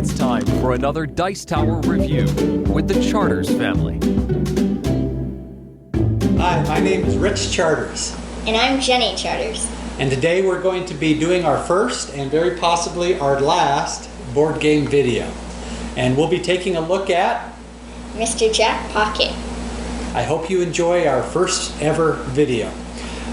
It's time for another Dice Tower review with the Charters family. Hi, my name is Rich Charters. And I'm Jenny Charters. And today we're going to be doing our first and very possibly our last board game video. And we'll be taking a look at Mr. Jack Pocket. I hope you enjoy our first ever video.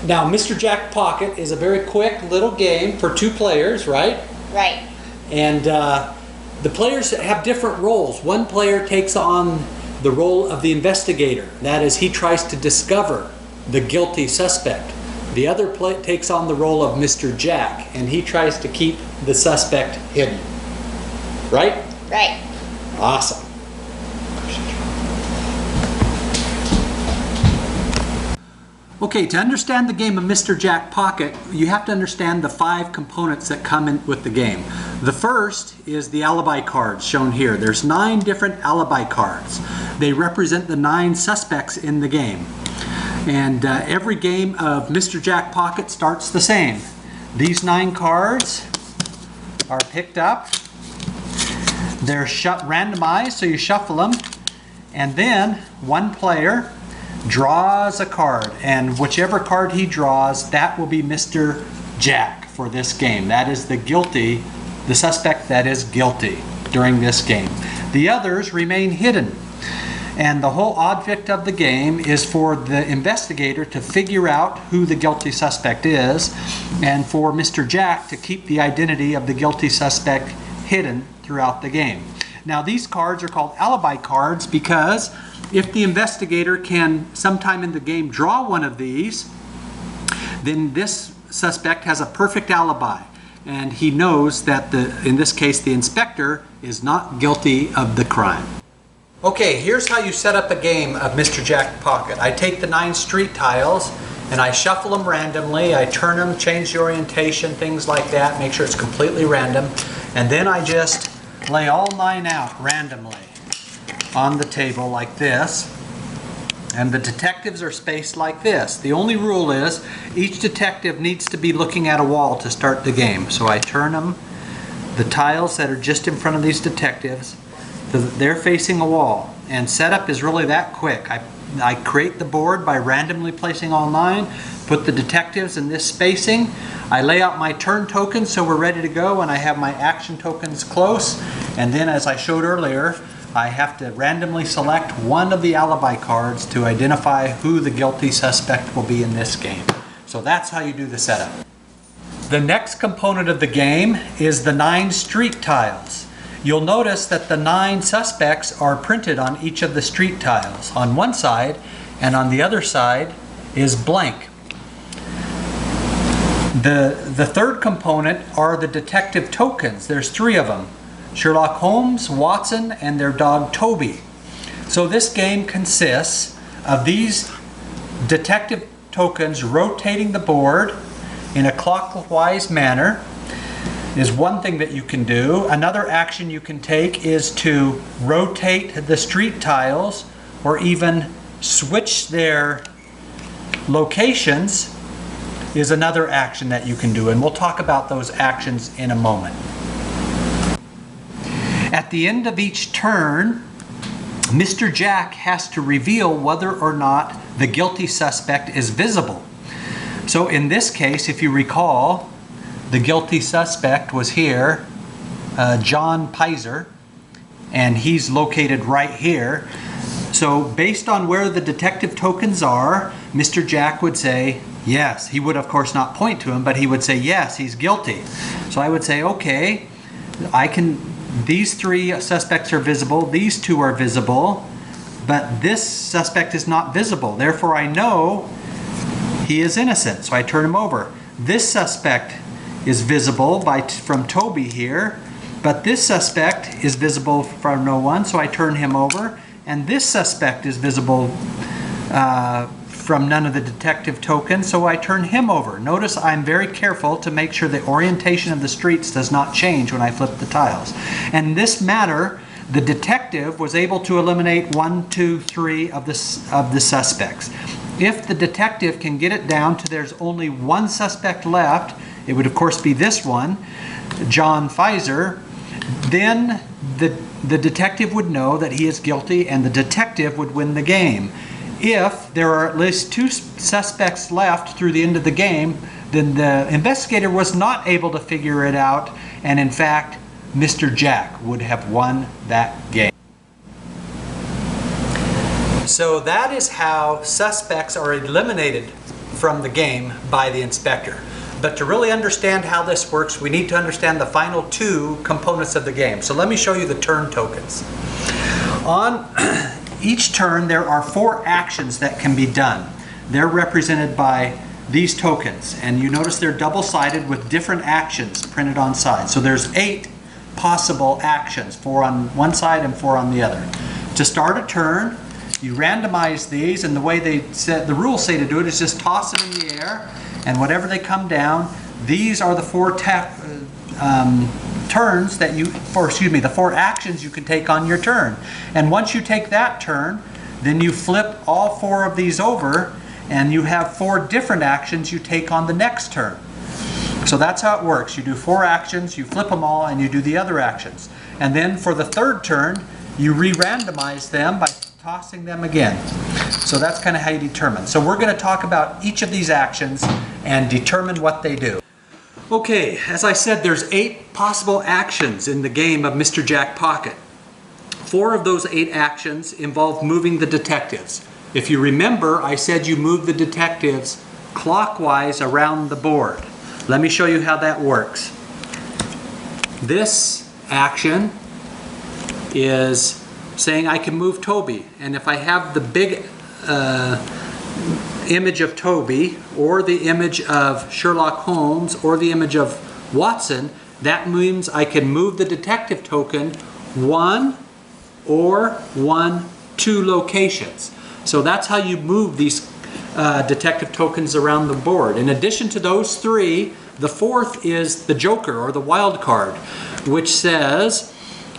Now, Mr. Jack Pocket is a very quick little game for 2 players, right? Right. And the players have different roles. One player takes on the role of the investigator. That is, he tries to discover the guilty suspect. The other takes on the role of Mr. Jack, and he tries to keep the suspect hidden. Right? Right. Awesome. Okay, to understand the game of Mr. Jack Pocket, you have to understand the 5 components that come in with the game. The first is the alibi cards shown here. There's 9 different alibi cards. They represent the 9 suspects in the game. And every game of Mr. Jack Pocket starts the same. These 9 cards are picked up. They're randomized, so you shuffle them. And then one player draws a card, and whichever card he draws, that will be Mr. Jack for this game. That is the suspect that is guilty during this game. The others remain hidden. And the whole object of the game is for the investigator to figure out who the guilty suspect is, and for Mr. Jack to keep the identity of the guilty suspect hidden throughout the game. Now, these cards are called alibi cards because if the investigator can sometime in the game draw one of these, then this suspect has a perfect alibi, and he knows that in this case the inspector is not guilty of the crime. Okay, here's how you set up a game of Mr. Jack Pocket. I take the 9 street tiles and I shuffle them randomly. I turn them, change the orientation, things like that, make sure it's completely random, and then I just lay all 9 out randomly on the table like this, and the detectives are spaced like this. The only rule is each detective needs to be looking at a wall to start the game. So I turn them, the tiles that are just in front of these detectives, they're facing a wall, and setup is really that quick. I create the board by randomly placing all 9, put the detectives in this spacing, I lay out my turn tokens so we're ready to go, and I have my action tokens close, and then as I showed earlier, I have to randomly select one of the alibi cards to identify who the guilty suspect will be in this game. So that's how you do the setup. The next component of the game is the 9 street tiles. You'll notice that the 9 suspects are printed on each of the street tiles on one side, and on the other side is blank. The third component are the detective tokens. There's 3 of them. Sherlock Holmes, Watson, and their dog Toby. So this game consists of these detective tokens rotating the board in a clockwise manner is one thing that you can do. Another action you can take is to rotate the street tiles or even switch their locations is another action that you can do, and we'll talk about those actions in a moment. At the end of each turn, Mr. Jack has to reveal whether or not the guilty suspect is visible. So in this case, if you recall, the guilty suspect was here, John Pizer, and he's located right here. So based on where the detective tokens are, Mr. Jack would say yes. He would of course not point to him, but he would say yes, he's guilty. So I would say, okay, these 3 suspects are visible, these 2 are visible, but this suspect is not visible. Therefore, I know he is innocent, so I turn him over. This suspect is visible from Toby here, but this suspect is visible from no one, so I turn him over. And this suspect is visible from none of the detective tokens, so I turn him over. Notice I'm very careful to make sure the orientation of the streets does not change when I flip the tiles. And in this manner, the detective was able to eliminate 1, 2, 3 of the suspects. If the detective can get it down to there's only one suspect left, it would of course be this one, John Pizer, then the detective would know that he is guilty, and the detective would win the game. If there are at least two suspects left through the end of the game, then the investigator was not able to figure it out, and in fact, Mr. Jack would have won that game. So that is how suspects are eliminated from the game by the inspector. But to really understand how this works, we need to understand the final two components of the game. So let me show you the turn tokens. On each turn, there are 4 actions that can be done. They're represented by these tokens, and you notice they're double-sided with different actions printed on sides. So there's 8 possible actions, 4 on one side and 4 on the other. To start a turn, you randomize these, and the way the rules say to do it is just toss them in the air, and whatever they come down, these are the 4 turns that the 4 actions you can take on your turn. And once you take that turn, then you flip all 4 of these over, and you have 4 different actions you take on the next turn. So that's how it works. You do 4 actions, you flip them all, and you do the other actions. And then for the third turn, you re-randomize them by tossing them again. So that's kind of how you determine. So we're going to talk about each of these actions and determine what they do. Okay, as I said, there's 8 possible actions in the game of Mr. Jack Pocket. 4 of those 8 actions involve moving the detectives. If you remember, I said you move the detectives clockwise around the board. Let me show you how that works. This action is saying I can move Toby, and if I have the big image of Toby, or the image of Sherlock Holmes, or the image of Watson, that means I can move the detective token 1 or 2 locations. So that's how you move these detective tokens around the board. In addition to those 3, the 4th is the Joker, or the wild card, which says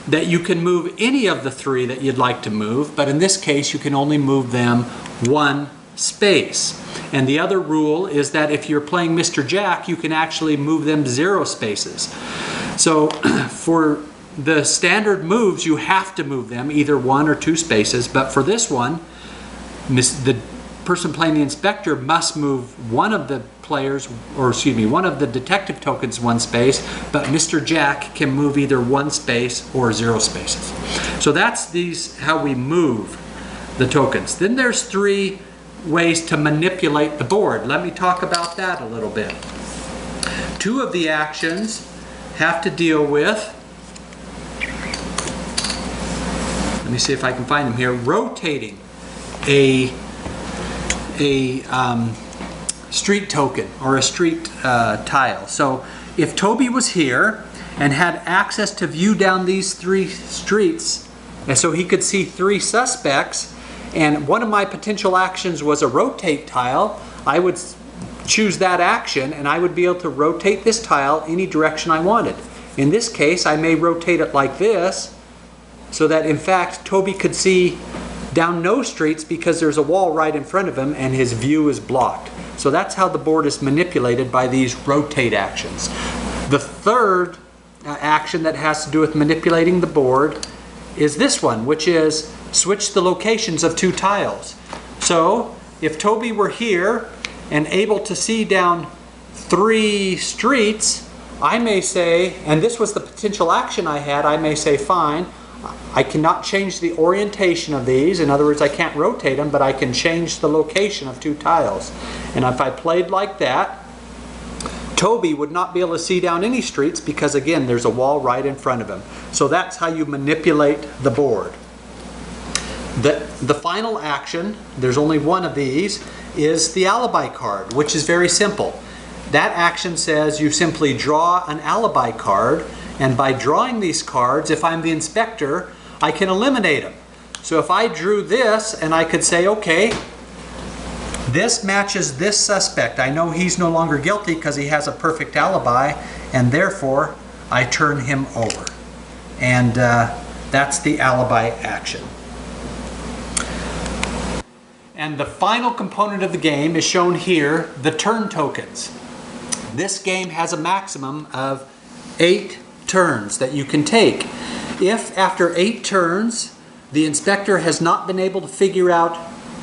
that you can move any of the 3 that you'd like to move, but in this case you can only move them 1 space. And the other rule is that if you're playing Mr. Jack, you can actually move them 0 spaces. So for the standard moves, you have to move them either 1 or 2 spaces, but for this one, the person playing the inspector must move one of the detective tokens 1 space, but Mr. Jack can move either 1 space or 0 spaces. So that's how we move the tokens. Then there's 3 ways to manipulate the board. Let me talk about that a little bit. 2 of the actions have to deal with, let me see if I can find them here, rotating a street token or a street tile. So if Toby was here and had access to view down these 3 streets, and so he could see 3 suspects, and one of my potential actions was a rotate tile, I would choose that action and I would be able to rotate this tile any direction I wanted. In this case, I may rotate it like this, so that in fact Toby could see down no streets because there's a wall right in front of him and his view is blocked. So that's how the board is manipulated by these rotate actions. The third action that has to do with manipulating the board is this one, which is switch the locations of 2 tiles. So if Toby were here and able to see down 3 streets, I may say, and this was the potential action I had, I may say, fine, I cannot change the orientation of these. In other words, I can't rotate them, but I can change the location of 2 tiles. And if I played like that, Toby would not be able to see down any streets because, again, there's a wall right in front of him. So that's how you manipulate the board. The final action, there's only 1 of these, is the alibi card, which is very simple. That action says you simply draw an alibi card, and by drawing these cards, if I'm the inspector, I can eliminate them. So if I drew this and I could say, okay, this matches this suspect. I know he's no longer guilty because he has a perfect alibi, and therefore I turn him over. And that's the alibi action. And the final component of the game is shown here, the turn tokens. This game has a maximum of 8 turns that you can take. If after 8 turns the inspector has not been able to figure out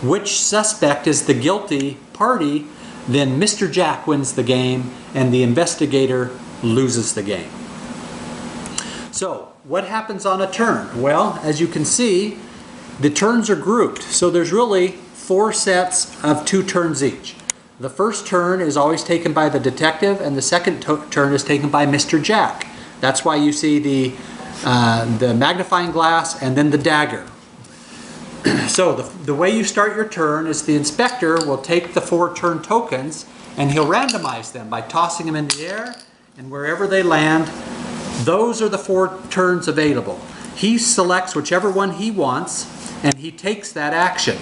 which suspect is the guilty party, then Mr. Jack wins the game and the investigator loses the game. So, what happens on a turn? Well, as you can see, the turns are grouped. So there's really 4 sets of 2 turns each. The first turn is always taken by the detective, and the second turn is taken by Mr. Jack. That's why you see the magnifying glass and then the dagger. So the way you start your turn is the inspector will take the 4 turn tokens and he'll randomize them by tossing them in the air, and wherever they land, those are the 4 turns available. He selects whichever one he wants and he takes that action.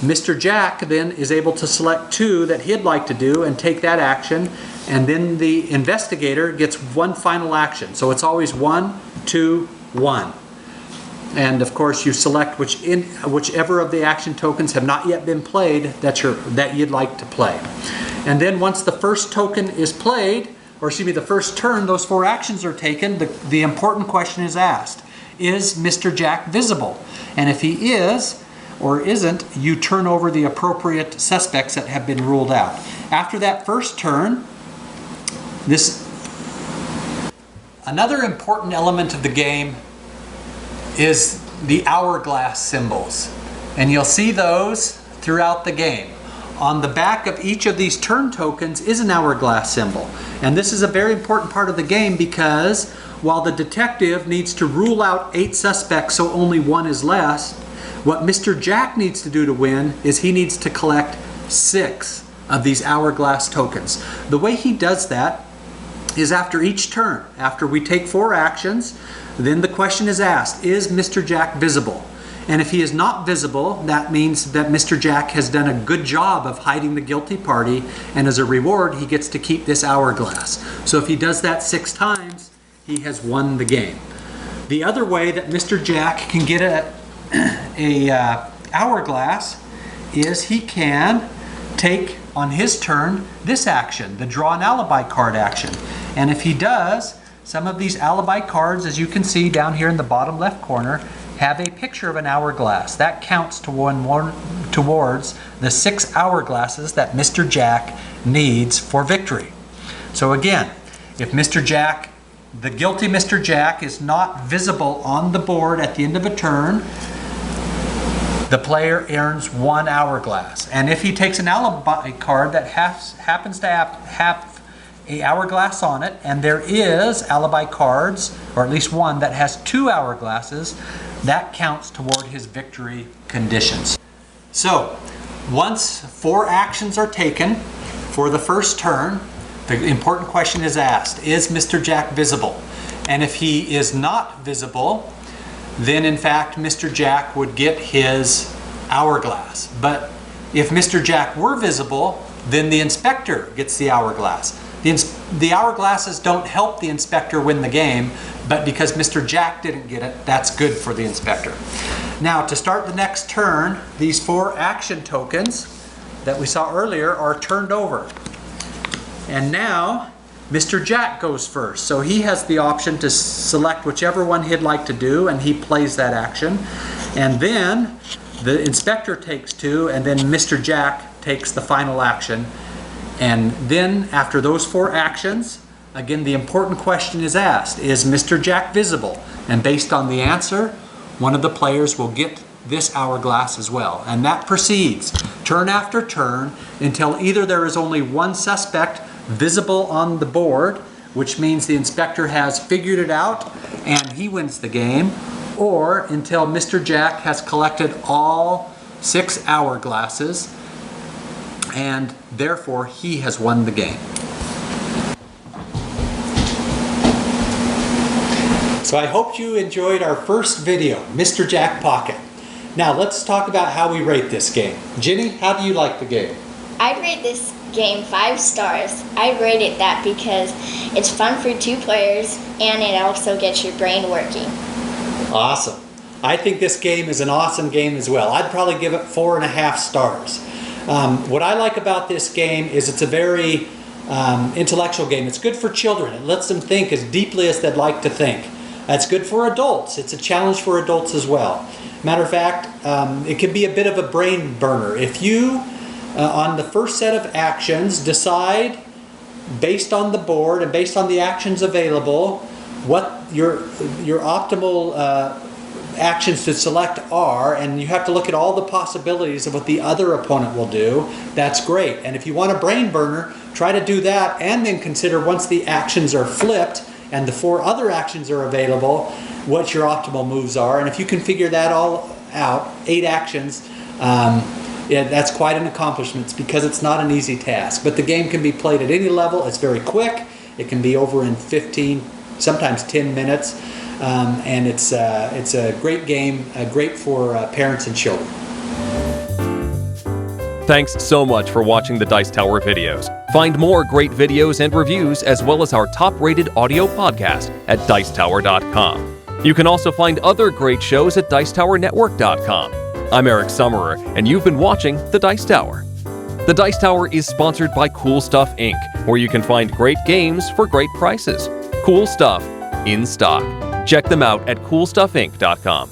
Mr. Jack then is able to select 2 that he'd like to do and take that action, and then the investigator gets one final action. So it's always 1, 2, 1. And of course you select whichever of the action tokens have not yet been played that you'd like to play. And then once the first token is played, or excuse me, the first turn, those 4 actions are taken, the important question is asked. Is Mr. Jack visible? And if he is or isn't, you turn over the appropriate suspects that have been ruled out. After that first turn, another important element of the game is the hourglass symbols. And you'll see those throughout the game. On the back of each of these turn tokens is an hourglass symbol. And this is a very important part of the game because while the detective needs to rule out 8 suspects so only 1 is left, what Mr. Jack needs to do to win is he needs to collect 6 of these hourglass tokens. The way he does that is after each turn. After we take 4 actions, then the question is asked, is Mr. Jack visible? And if he is not visible, that means that Mr. Jack has done a good job of hiding the guilty party, and as a reward, he gets to keep this hourglass. So if he does that 6 times, he has won the game. The other way that Mr. Jack can get a hourglass is he can take on his turn this action, the draw an alibi card action. And if he does, some of these alibi cards, as you can see down here in the bottom left corner, have a picture of an hourglass. That counts towards the 6 hourglasses that Mr. Jack needs for victory. So again, if the guilty Mr. Jack is not visible on the board at the end of a turn, the player earns 1 hourglass. And if he takes an alibi card that happens to have a hourglass on it, and there is alibi cards, or at least one that has 2 hourglasses, that counts toward his victory conditions. So, once 4 actions are taken for the first turn, the important question is asked, is Mr. Jack visible? And if he is not visible, then in fact Mr. Jack would get his hourglass. But if Mr. Jack were visible, then the inspector gets the hourglass. The hourglasses don't help the inspector win the game, but because Mr. Jack didn't get it, that's good for the inspector. Now, to start the next turn, these 4 action tokens that we saw earlier are turned over. And now, Mr. Jack goes first. So he has the option to select whichever one he'd like to do, and he plays that action. And then the inspector takes 2, and then Mr. Jack takes the final action. And then after those 4 actions, again the important question is asked, is Mr. Jack visible? And based on the answer, one of the players will get this hourglass as well. And that proceeds turn after turn until either there is only 1 suspect visible on the board, which means the inspector has figured it out and he wins the game, or until Mr. Jack has collected all 6 hourglasses and therefore he has won the game. So I hope you enjoyed our first video, Mr. Jack Pocket. Now let's talk about how we rate this game. Jenny, how do you like the game? I'd rate this game 5 stars. I'd rate it that because it's fun for 2 players and it also gets your brain working. Awesome. I think this game is an awesome game as well. I'd probably give it 4.5 stars. What I like about this game is it's a very intellectual game. It's good for children. It lets them think as deeply as they'd like to think. That's good for adults. It's a challenge for adults as well. Matter of fact, it can be a bit of a brain burner. If you, on the first set of actions, decide based on the board and based on the actions available what your optimal actions to select are, and you have to look at all the possibilities of what the other opponent will do, that's great. And if you want a brain burner, try to do that and then consider once the actions are flipped and the 4 other actions are available, what your optimal moves are. And if you can figure that all out, 8 actions, that's quite an accomplishment because it's not an easy task. But the game can be played at any level. It's very quick. It can be over in 15, sometimes 10 minutes. And it's a great game, great for parents and children. Thanks so much for watching the Dice Tower videos. Find more great videos and reviews as well as our top-rated audio podcast at Dicetower.com. You can also find other great shows at Dicetowernetwork.com. I'm Eric Summerer, and you've been watching The Dice Tower. The Dice Tower is sponsored by Cool Stuff Inc., where you can find great games for great prices. Cool stuff in stock. Check them out at CoolStuffInc.com.